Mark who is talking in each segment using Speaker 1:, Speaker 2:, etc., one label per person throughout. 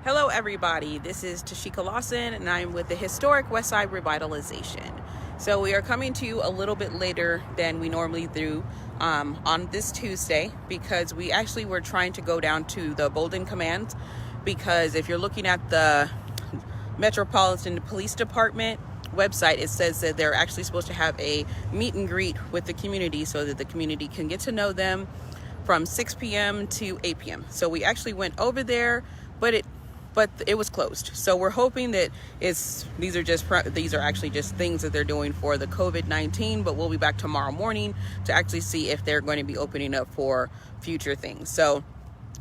Speaker 1: Hello everybody, this is Tashika Lawson and I'm with the Historic Westside Revitalization. So we are coming to you a little bit later than we normally do on this Tuesday because we actually were trying to go down to the Bolden Command, because if you're looking at the Metropolitan Police Department website, it says that they're actually supposed to have a meet and greet with the community so that the community can get to know them from 6 p.m. to 8 p.m. So we actually went over there, but it was closed. So we're hoping that these are actually just things that they're doing for the COVID-19, but we'll be back tomorrow morning to actually see if they're going to be opening up for future things. So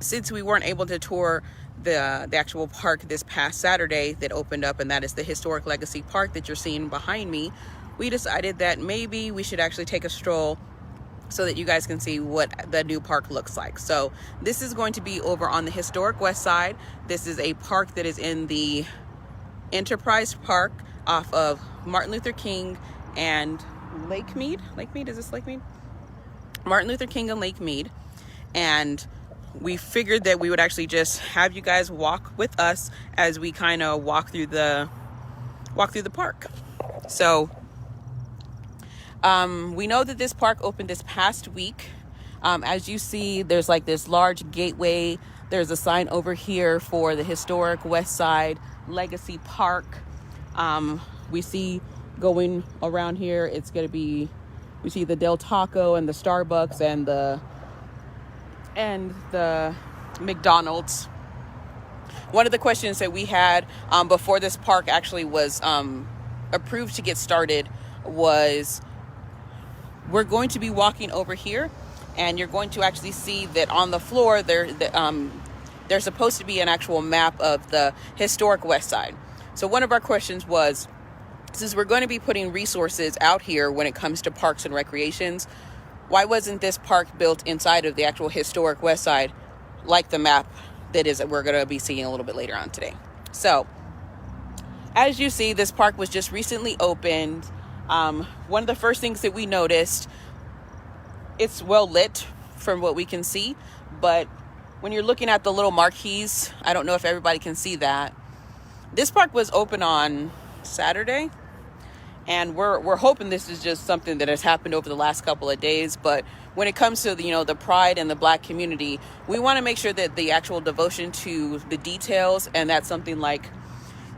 Speaker 1: since we weren't able to tour the actual park this past Saturday that opened up, and that is the Historic Legacy Park that you're seeing behind me, we decided that maybe we should actually take a stroll so that you guys can see what the new park looks like. So this is going to be over on the Historic Westside. This is a park that is in the Enterprise Park off of Martin Luther King and Lake Mead. Is this Lake Mead? Martin Luther King and Lake Mead. And we figured that we would actually just have you guys walk with us as we kind of walk through the park. So we know that this park opened this past week. As you see, there's like this large gateway. There's a sign over here for the Historic Westside Legacy Park. We see going around here, we see the Del Taco and the Starbucks and the McDonald's. One of the questions that we had before this park actually was approved to get started was, we're going to be walking over here, and you're going to actually see that on the floor there's supposed to be an actual map of the Historic Westside. So one of our questions was, since we're going to be putting resources out here when it comes to parks and recreations, why wasn't this park built inside of the actual Historic Westside, like the map that we're going to be seeing a little bit later on today? So as you see, this park was just recently opened. One of the first things that we noticed, it's well lit from what we can see, but when you're looking at the little marquees, I don't know if everybody can see that. This park was open on Saturday, and we're hoping this is just something that has happened over the last couple of days. But when it comes to the pride in the Black community, we want to make sure that the actual devotion to the details, and that's something like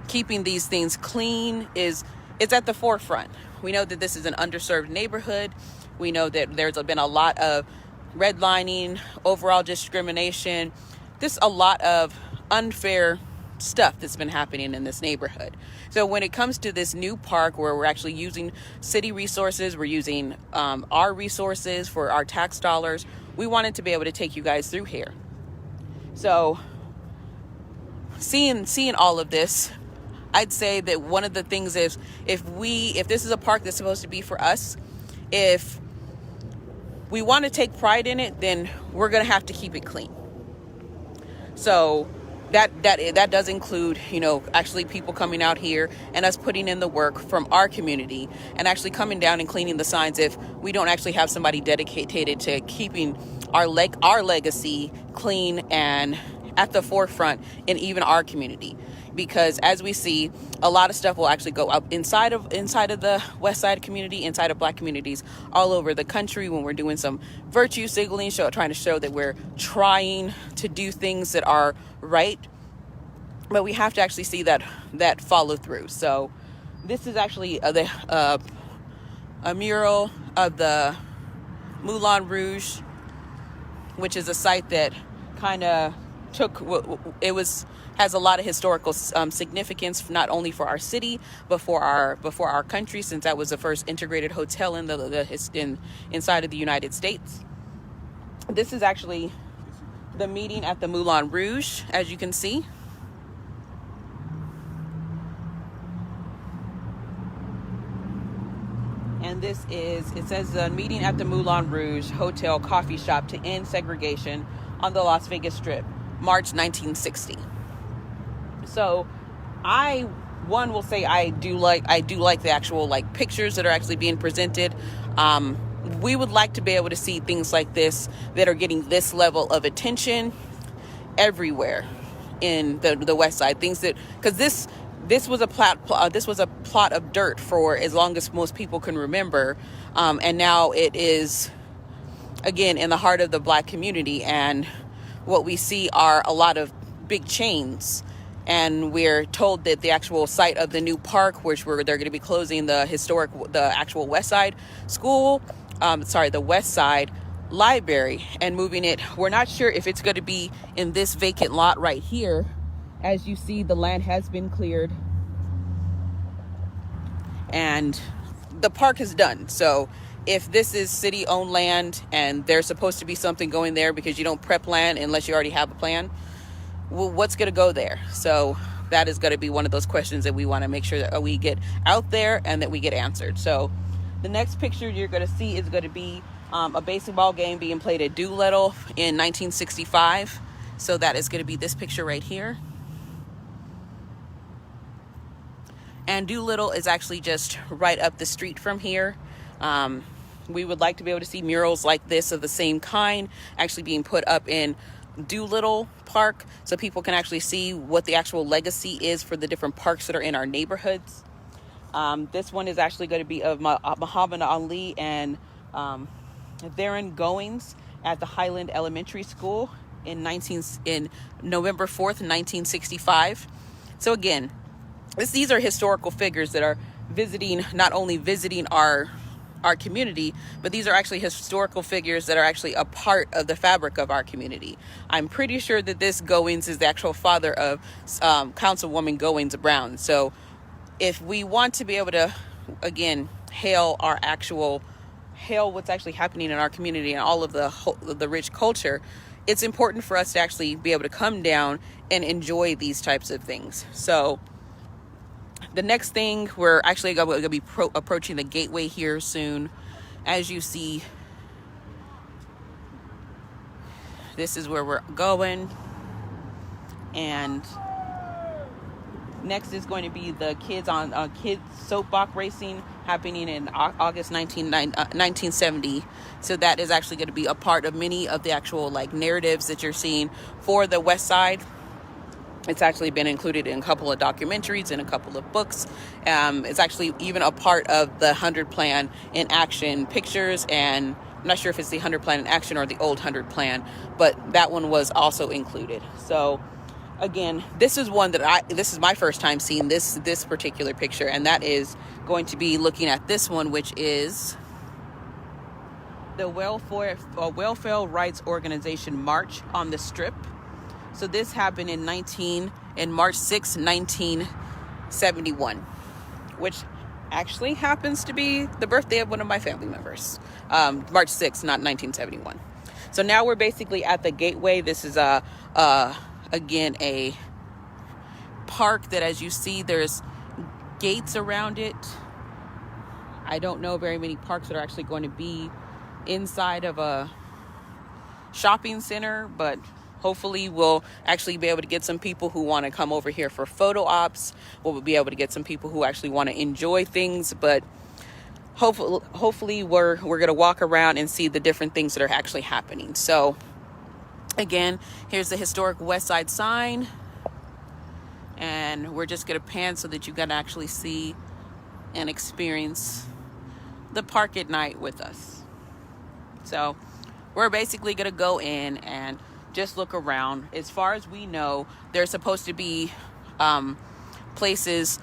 Speaker 1: keeping these things clean, it's at the forefront. We know that this is an underserved neighborhood. We know that there's been a lot of redlining, overall discrimination, just a lot of unfair stuff that's been happening in this neighborhood. So when it comes to this new park where we're actually using city resources, we're using our resources for our tax dollars, we wanted to be able to take you guys through here. So seeing all of this, I'd say that one of the things is, if this is a park that's supposed to be for us, if we want to take pride in it, then we're going to have to keep it clean. So that does include, actually people coming out here and us putting in the work from our community and actually coming down and cleaning the signs if we don't actually have somebody dedicated to keeping our legacy clean and at the forefront in even our community. Because as we see, a lot of stuff will actually go up inside of the West Side community, inside of Black communities all over the country, when we're doing some virtue signaling, trying to show that we're trying to do things that are right. But we have to actually see that follow through. So this is actually a mural of the Moulin Rouge, which is a site that kind of has a lot of historical significance, not only for our city but for our country, since that was the first integrated hotel inside of the United States. This is actually the meeting at the Moulin Rouge, as you can see. And it says the meeting at the Moulin Rouge Hotel Coffee Shop to end segregation on the Las Vegas Strip, March 1960. So I will say I do like the actual pictures that are actually being presented. We would like to be able to see things like this that are getting this level of attention everywhere. in the West Side. Things that, because this was a plot of dirt for as long as most people can remember, and now it is again in the heart of the Black community. And what we see are a lot of big chains. And we're told that the actual site of the new park, which they're going to be closing the actual West Side school, the West Side library, and moving it. We're not sure if it's going to be in this vacant lot right here. As you see, the land has been cleared and the park is done. So if this is city-owned land and there's supposed to be something going there, because you don't prep land unless you already have a plan, well, what's going to go there? So that is going to be one of those questions that we want to make sure that we get out there and that we get answered. So the next picture you're going to see is going to be a baseball game being played at Doolittle in 1965. So that is going to be this picture right here. And Doolittle is actually just right up the street from here. We would like to be able to see murals like this of the same kind actually being put up in Doolittle Park, so people can actually see what the actual legacy is for the different parks that are in our neighborhoods. This one is actually going to be of Muhammad Ali and Theron Goings at the Highland Elementary School in November 4th, 1965. So again, these are historical figures that are not only visiting our community, but these are actually historical figures that are actually a part of the fabric of our community. I'm pretty sure that this Goings is the actual father of Councilwoman Goings Brown. So if we want to be able to, again, hail what's actually happening in our community and all of the rich culture, it's important for us to actually be able to come down and enjoy these types of things. So the next thing, we're actually going to be approaching the gateway here soon. As you see, this is where we're going. And next is going to be the kids soapbox racing happening in August 1970. So that is actually going to be a part of many of the actual narratives that you're seeing for the West Side. It's actually been included in a couple of documentaries and a couple of books. It's actually even a part of the 100 Plan in Action pictures. And I'm not sure if it's the 100 Plan in Action or the old 100 Plan, but that one was also included. So again, this is my first time seeing this particular picture. And that is going to be looking at this one, which is the Welfare Rights Organization March on the Strip. So this happened in March 6, 1971, which actually happens to be the birthday of one of my family members. March 6, not 1971. So now we're basically at the gateway. This is again a park that, as you see, there's gates around it. I don't know very many parks that are actually going to be inside of a shopping center, but hopefully we'll actually be able to get some people who want to come over here for photo ops. We'll be able to get some people who actually want to enjoy things, but hopefully we're going to walk around and see the different things that are actually happening. So again, here's the Historic Westside sign, and we're just going to pan so that you can actually see and experience the park at night with us. So we're basically going to go in and just look around. As far as we know, there's supposed to be places.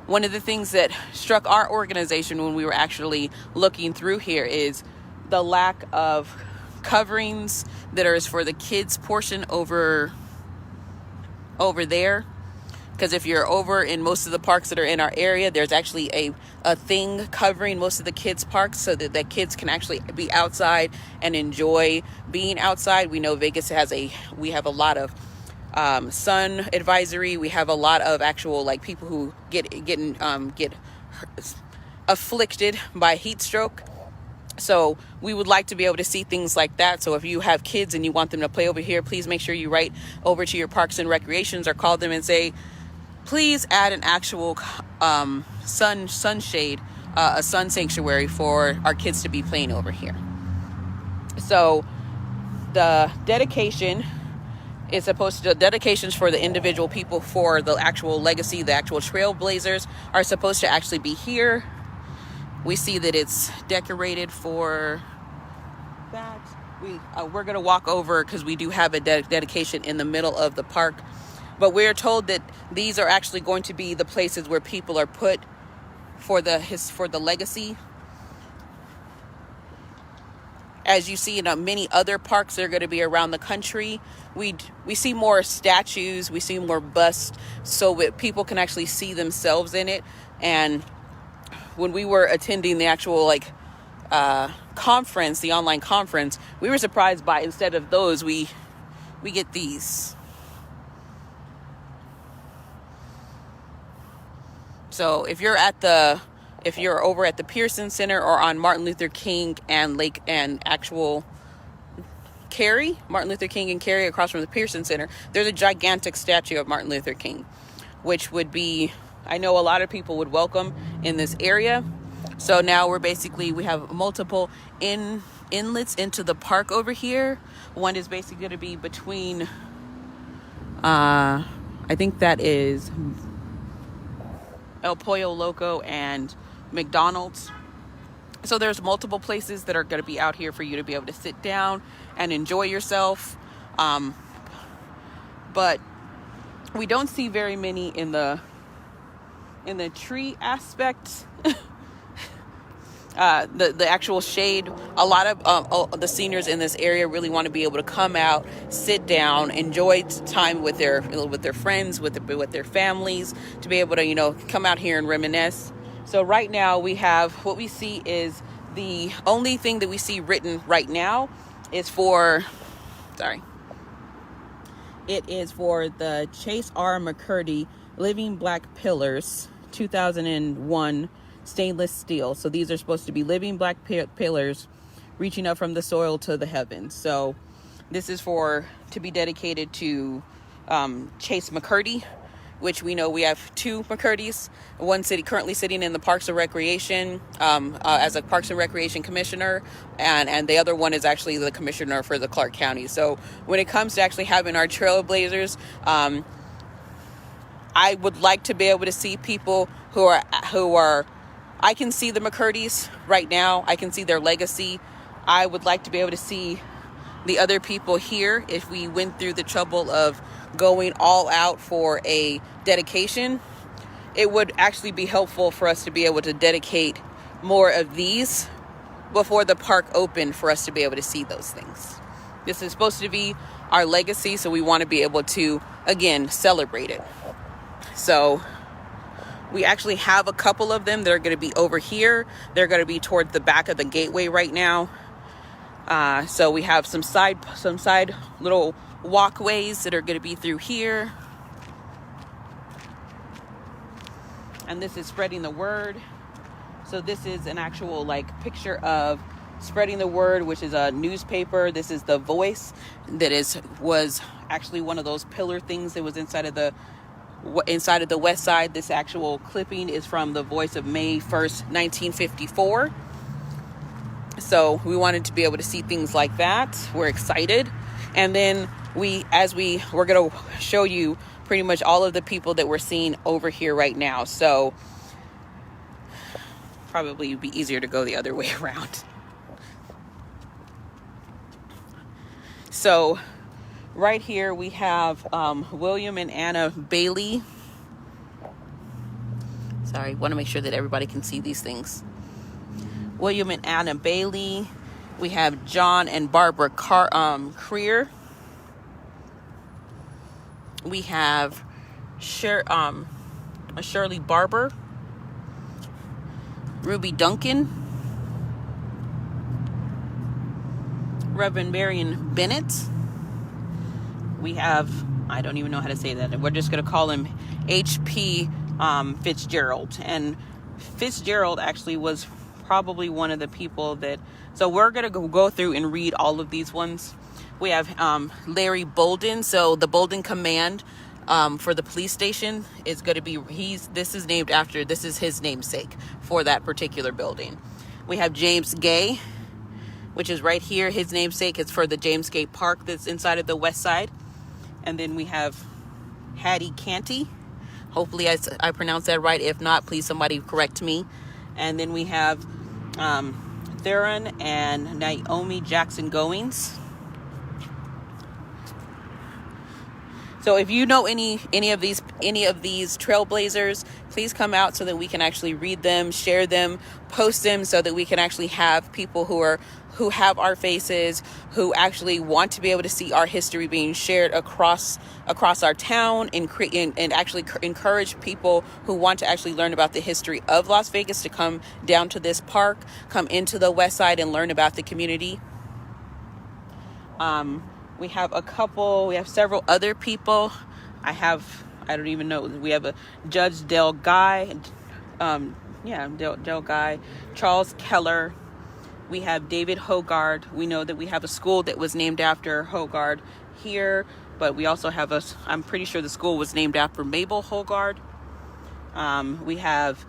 Speaker 1: One of the things that struck our organization when we were actually looking through here is the lack of coverings that are for the kids portion over there. Because if you're over in most of the parks that are in our area, there's actually a thing covering most of the kids' parks so that the kids can actually be outside and enjoy being outside. We know Vegas we have a lot of sun advisory. We have a lot of actual people who get afflicted by heat stroke. So we would like to be able to see things like that. So if you have kids and you want them to play over here, please make sure you write over to your Parks and Recreations or call them and say, please add an actual sunshade, a sun sanctuary for our kids to be playing over here. So the dedication It's supposed to, dedications for the individual people for the actual legacy, the actual trailblazers are supposed to actually be here. We see that it's decorated for that. We're going to walk over because we do have a dedication in the middle of the park. But we're told that these are actually going to be the places where people are put for the legacy. As you see in many other parks that are going to be around the country, we see more statues, we see more busts, so that people can actually see themselves in it. And when we were attending the actual conference, the online conference, we were surprised by, instead of those, we get these. So if you're over at the Pearson Center or on Martin Luther King and Martin Luther King and Cary across from the Pearson Center, there's a gigantic statue of Martin Luther King, which would be, I know a lot of people would welcome in this area. So now we have multiple inlets into the park over here. One is basically going to be between, I think that is El Pollo Loco and McDonald's. So there's multiple places that are going to be out here for you to be able to sit down and enjoy yourself. But we don't see very many in the tree aspect. The actual shade. A lot of the seniors in this area really want to be able to come out, sit down, enjoy time with their friends, with their families, to be able to come out here and reminisce. So right now what we see is the only thing that we see written right now is it is for the Chase R. McCurdy Living Black Pillars 2001 stainless steel. So these are supposed to be living black pillars reaching up from the soil to the heavens. So this is to be dedicated to Chase McCurdy, which we know we have two McCurdys. One currently sitting in the Parks and Recreation as a Parks and Recreation commissioner, and the other one is actually the commissioner for the Clark County. So when it comes to actually having our trailblazers, I would like to be able to see people who are I can see the McCurdys right now. I can see their legacy. I would like to be able to see the other people here if we went through the trouble of going all out for a dedication. It would actually be helpful for us to be able to dedicate more of these before the park opened, for us to be able to see those things. This is supposed to be our legacy, so we want to be able to, again, celebrate it. So we actually have a couple of them that are going to be over here. They're going to be toward the back of the gateway right now. So we have some side little walkways that are going to be through here. And this is spreading the word. So this is an actual picture of spreading the word, which is a newspaper. This is the Voice that was actually one of those pillar things that was inside of the West Side. This actual clipping is from the Voice of May 1st, 1954. So we wanted to be able to see things like that. We're excited. And then we're going to show you pretty much all of the people that we're seeing over here right now. So probably it'd be easier to go the other way around. So right here we have William and Anna Bailey. Sorry, want to make sure that everybody can see these things. William and Anna Bailey. We have John and Barbara Creer. We have Shirley Barber, Ruby Duncan, Reverend Marion Bennett. We have, I don't even know how to say that. We're just going to call him H.P. Fitzgerald. And Fitzgerald actually was probably one of the people that, so we're going to go through and read all of these ones. We have Larry Bolden. So the Bolden Command for the police station is going to be, this is his namesake for that particular building. We have James Gay, which is right here. His namesake is for the James Gay Park that's inside of the West Side. And then we have Hattie Canty. Hopefully I pronounced that right. If not, please somebody correct me. And then we have Theron and Naomi Jackson Goings. So if you know any of these trailblazers, please come out so that we can actually read them, share them, post them, so that we can actually have people who have our faces, who actually want to be able to see our history being shared across our town, and actually encourage people who want to actually learn about the history of Las Vegas to come down to this park, come into the West Side and learn about the community. We have several other people. I don't even know. We have a Judge Del Guy, Del Guy, Charles Keller. We have David Hogard. We know that we have a school that was named after Hogard here, but we also have I'm pretty sure the school was named after Mabel Hogard. We have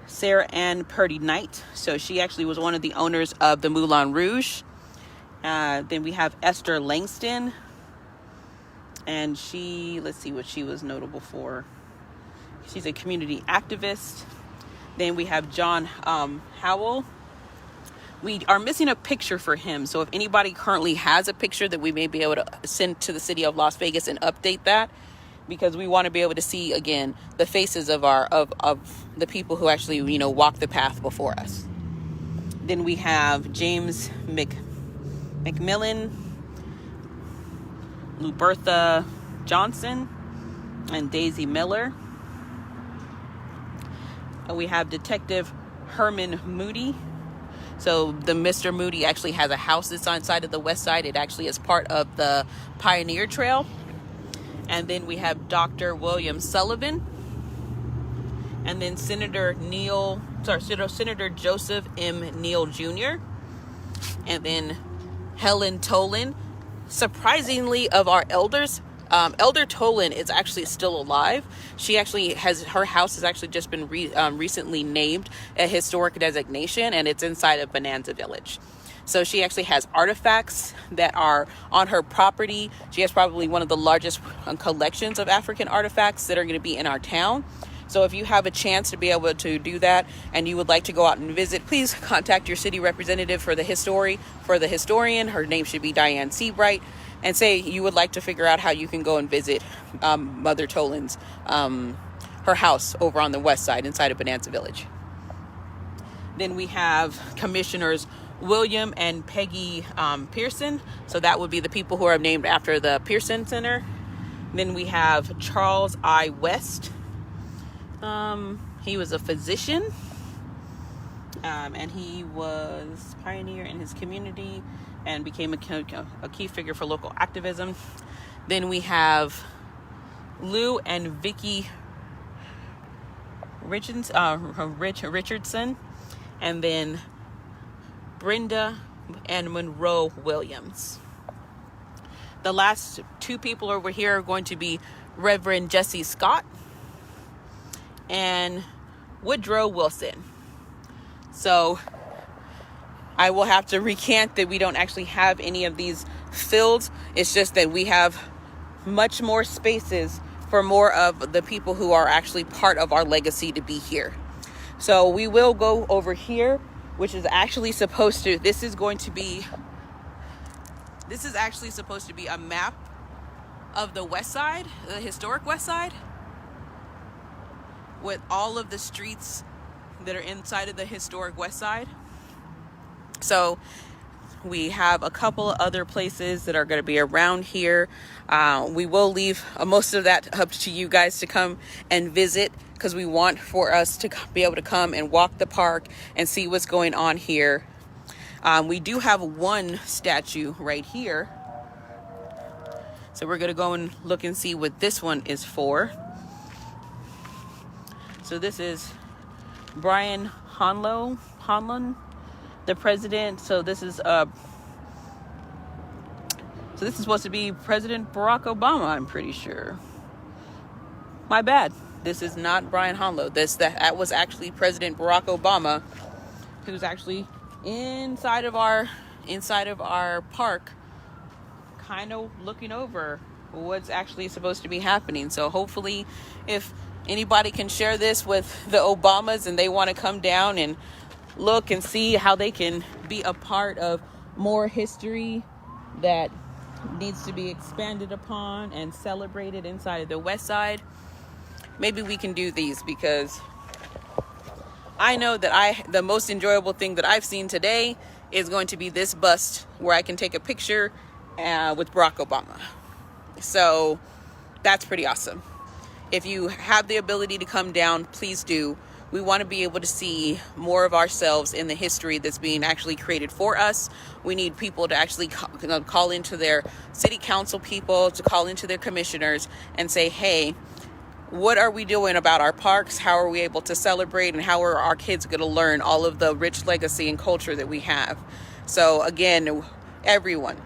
Speaker 1: Sarah Ann Purdy Knight. So she actually was one of the owners of the Moulin Rouge. Then we have Esther Langston, and let's see what she was notable for. She's a community activist. Then we have John Howell. We are missing a picture for him. So if anybody currently has a picture that we may be able to send to the city of Las Vegas and update that, because we want to be able to see again the faces of the people who actually, walk the path before us. Then we have James McMillan, Lubertha Johnson, and Daisy Miller. We have Detective Herman Moody. So the Mr. Moody actually has a house that's on side of the West Side. It actually is part of the Pioneer Trail. And then we have Dr. William Sullivan. And then Senator Joseph M. Neal Jr. And then Helen Tolan. Surprisingly, of our elders, Elder Tolan is actually still alive. She actually her house has actually just been recently named a historic designation, and it's inside of Bonanza Village. So she actually has artifacts that are on her property. She has probably one of the largest collections of African artifacts that are going to be in our town. So if you have a chance to be able to do that and you would like to go out and visit, please contact your city representative for the historian. Her name should be Diane Seabright. And say you would like to figure out how you can go and visit Mother Tolan's, her house over on the West Side inside of Bonanza Village. Then we have Commissioners William and Peggy Pearson. So that would be the people who are named after the Pearson Center. Then we have Charles I. West. He was a physician, and he was a pioneer in his community and became a key figure for local activism. Then we have Lou and Vicky Richardson, and then Brenda and Monroe Williams. The last two people over here are going to be Reverend Jesse Scott and Woodrow Wilson. So I will have to recant that we don't actually have any of these filled. It's just that we have much more spaces for more of the people who are actually part of our legacy to be here. So we will go over here, which is actually supposed to, this is actually supposed to be a map of the West Side, the historic West Side, with all of the streets that are inside of the historic West Side. So we have a couple of other places that are going to be around here. We will leave most of that up to you guys to come and visit, because we want for us to be able to come and walk the park and see what's going on here. We do have one statue right here. So we're going to go and look and see what this one is for. So this is Brian Hanlon, the president. So this is supposed to be President Barack Obama, I'm pretty sure. My bad. This is not Brian Hanlon. That was actually President Barack Obama, who's actually inside of our park, kind of looking over what's actually supposed to be happening. So hopefully, if anybody can share this with the Obamas and they want to come down and look and see how they can be a part of more history that needs to be expanded upon and celebrated inside of the West Side, maybe we can do these, because I know that the most enjoyable thing that I've seen today is going to be this bust where I can take a picture with Barack Obama. So that's pretty awesome. If you have the ability to come down, please do. We want to be able to see more of ourselves in the history that's being actually created for us. We need people to actually call into their city council people, to call into their commissioners and say, hey, what are we doing about our parks? How are we able to celebrate? And how are our kids going to learn all of the rich legacy and culture that we have? So again, everyone,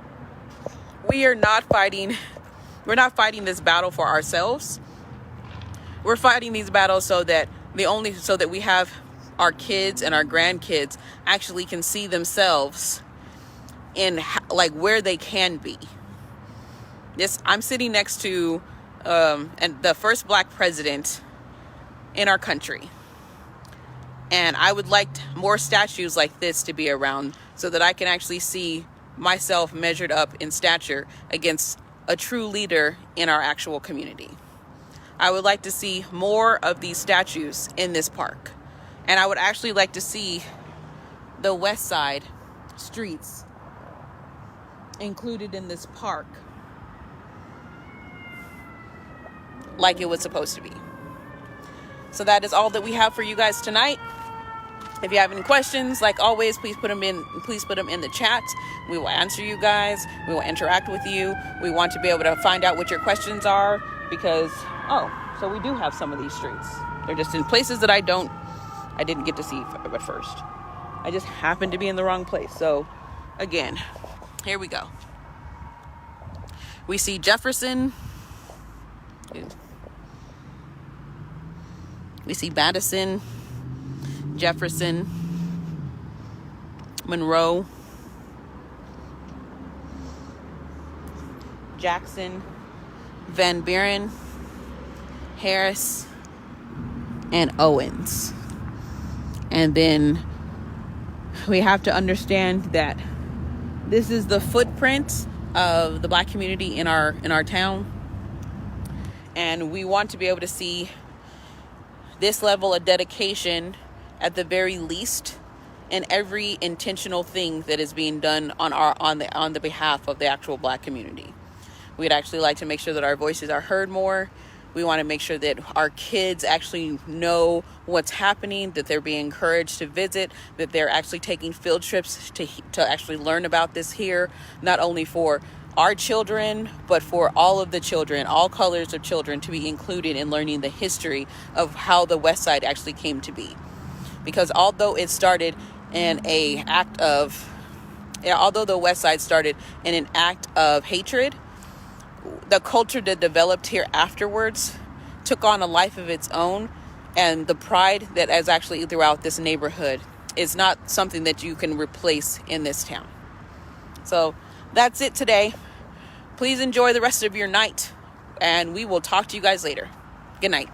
Speaker 1: we're not fighting this battle for ourselves. We're fighting these battles so that we have our kids and our grandkids actually can see themselves in like where they can be. I'm sitting next to and the first Black president in our country, and I would like more statues like this to be around so that I can actually see myself measured up in stature against a true leader in our actual community. I would like to see more of these statues in this park. And I would actually like to see the West Side streets included in this park like it was supposed to be. So that is all that we have for you guys tonight. If you have any questions, like always, please put them in the chat. We will answer you guys. We will interact with you. We want to be able to find out what your questions are, because so we do have some of these streets. They're just in places that I didn't get to see at first. I just happened to be in the wrong place. So again, here we go. We see Jefferson. We see Madison, Jefferson, Monroe, Jackson, Van Buren, Harris, and Owens. And then we have to understand that this is the footprint of the Black community in our town. And we want to be able to see this level of dedication at the very least in every intentional thing that is being done on the behalf of the actual Black community. We'd actually like to make sure that our voices are heard more. We want to make sure that our kids actually know what's happening, that they're being encouraged to visit, that they're actually taking field trips to actually learn about this here, not only for our children, but for all of the children, all colors of children, to be included in learning the history of how the West Side actually came to be. Because although the West Side started in an act of hatred, the culture that developed here afterwards took on a life of its own, and the pride that is actually throughout this neighborhood is not something that you can replace in this town. So that's it today. Please enjoy the rest of your night, and we will talk to you guys later. Good night.